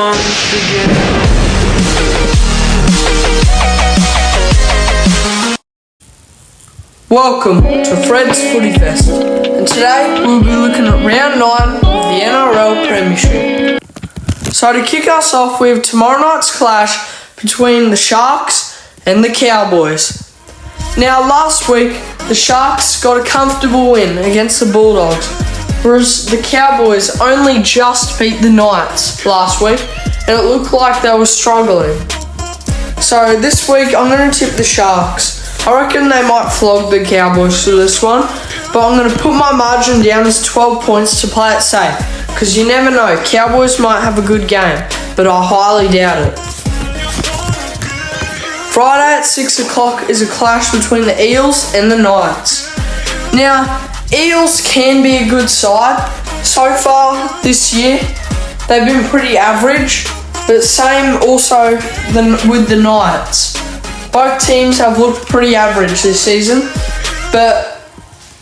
once again. Welcome to Fred's Footy Fest, and today we'll be looking at round 9 of the NRL Premiership. So to kick us off, we have tomorrow night's clash between the Sharks and the Cowboys. Now last week, the Sharks got a comfortable win against the Bulldogs, whereas the Cowboys only just beat the Knights last week, and it looked like they were struggling. So this week, I'm going to tip the Sharks. I reckon they might flog the Cowboys for this one, but I'm going to put my margin down as 12 points to play it safe, because you never know, Cowboys might have a good game, but I highly doubt it. Friday at 6 o'clock is a clash between the Eels and the Knights. Now, Eels can be a good side. So far this year, they've been pretty average, but same also with the Knights. Both teams have looked pretty average this season, but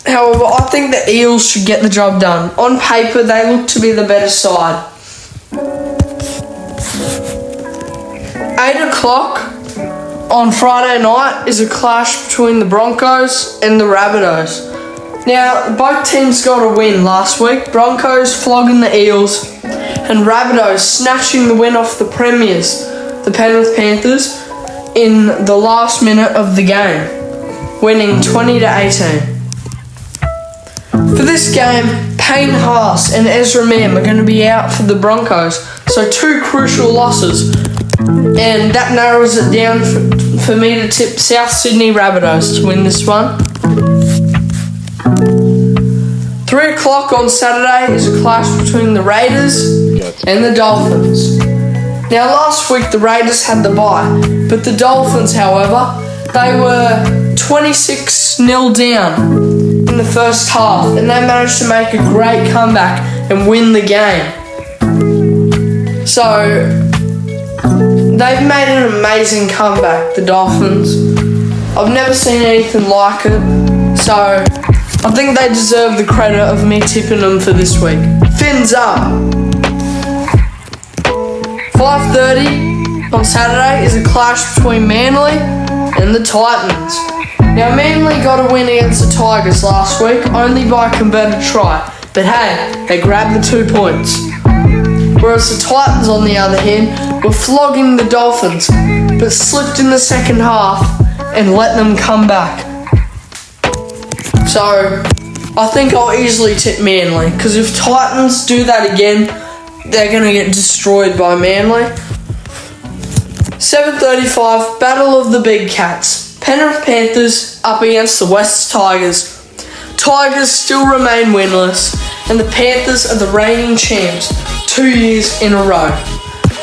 however, I think the Eels should get the job done. On paper, they look to be the better side. 8 o'clock on Friday night is a clash between the Broncos and the Rabbitohs. Now, both teams got a win last week. Broncos flogging the Eels and Rabbitohs snatching the win off the Premiers, the Penrith Panthers, in the last minute of the game, winning 20-18. For this game, Payne Haas and Ezra Mam are going to be out for the Broncos, so 2 crucial losses, and that narrows it down for me to tip South Sydney Rabbitohs to win this one. 3 o'clock on Saturday is a clash between the Raiders and the Dolphins. Now last week the Raiders had the bye, but the Dolphins, however, they were 26-0 down in the first half, and they managed to make a great comeback and win the game. So they've made an amazing comeback, the Dolphins. I've never seen anything like it, so I think they deserve the credit of me tipping them for this week. Fins up. 5:30 on Saturday is a clash between Manly and the Titans. Now Manly got a win against the Tigers last week, only by a converted try, but hey, they grabbed the 2 points. Whereas the Titans, on the other hand, were flogging the Dolphins, but slipped in the second half and let them come back. So, I think I'll easily tip Manly, because if Titans do that again, they're going to get destroyed by Manly. 7:35, Battle of the Big Cats. Penrith Panthers up against the West Tigers. Tigers still remain winless, and the Panthers are the reigning champs 2 years in a row.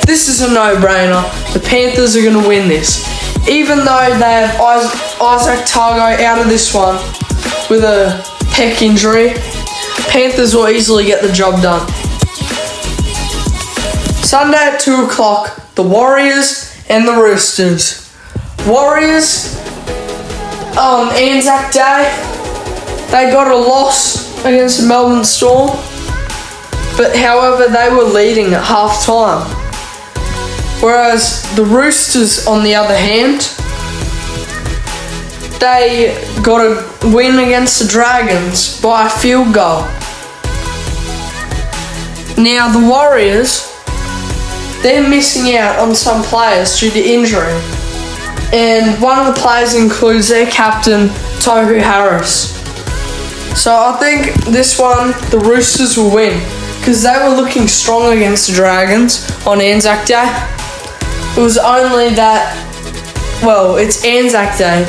This is a no-brainer. The Panthers are going to win this. Even though they have Isaac Targo out of this one with a pec injury, Panthers will easily get the job done. Sunday at 2 o'clock, the Warriors and the Roosters. Warriors, on Anzac Day, they got a loss against the Melbourne Storm, but however, they were leading at half time. Whereas the Roosters, on the other hand, they got a win against the Dragons by a field goal. Now the Warriors, they're missing out on some players due to injury, and one of the players includes their captain, Tohu Harris. So I think this one, the Roosters will win, because they were looking strong against the Dragons on Anzac Day. It was only that, well, it's Anzac Day.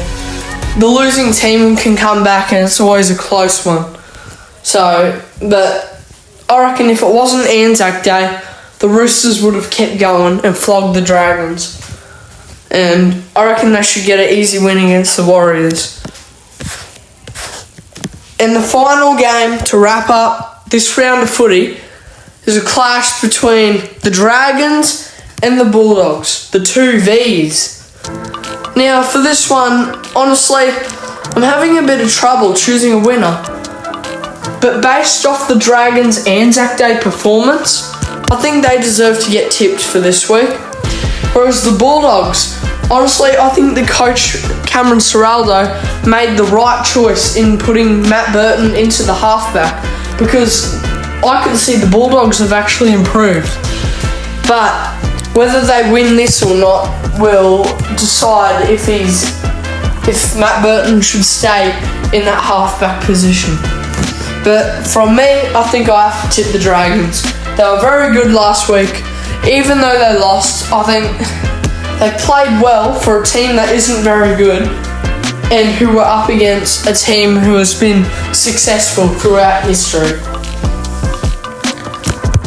The losing team can come back, and it's always a close one. So, but I reckon if it wasn't Anzac Day, the Roosters would have kept going and flogged the Dragons. And I reckon they should get an easy win against the Warriors. And the final game to wrap up this round of footy is a clash between the Dragons and the Bulldogs, the 2 Vs. Now for this one, honestly, I'm having a bit of trouble choosing a winner. But based off the Dragons' Anzac Day performance, I think they deserve to get tipped for this week. Whereas the Bulldogs, honestly, I think the coach, Cameron Ciraldo, made the right choice in putting Matt Burton into the halfback, because I can see the Bulldogs have actually improved. But whether they win this or not will decide if Matt Burton should stay in that halfback position. But from me, I think I have to tip the Dragons. They were very good last week. Even though they lost, I think they played well for a team that isn't very good and who were up against a team who has been successful throughout history.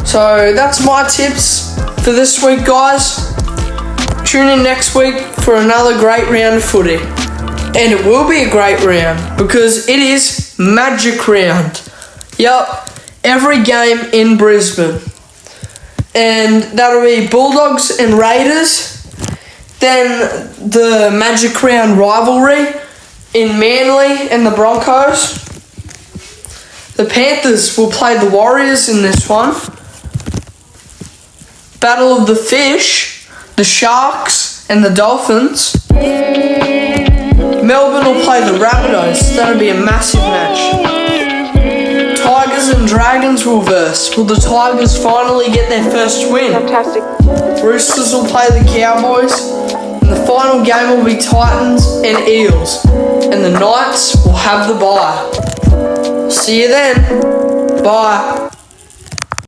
So that's my tips for this week, guys. Tune in next week for another great round of footy. And it will be a great round because it is Magic Round. Yup, every game in Brisbane. And that'll be Bulldogs and Raiders. Then the Magic Round rivalry in Manly and the Broncos. The Panthers will play the Warriors in this one. Battle of the Fish, the Sharks and the Dolphins. Melbourne will play the Rabbitohs. That'll be a massive match. Tigers and Dragons will verse. Will the Tigers finally get their first win? Fantastic. Roosters will play the Cowboys. And the final game will be Titans and Eels. And the Knights will have the bye. See you then. Bye.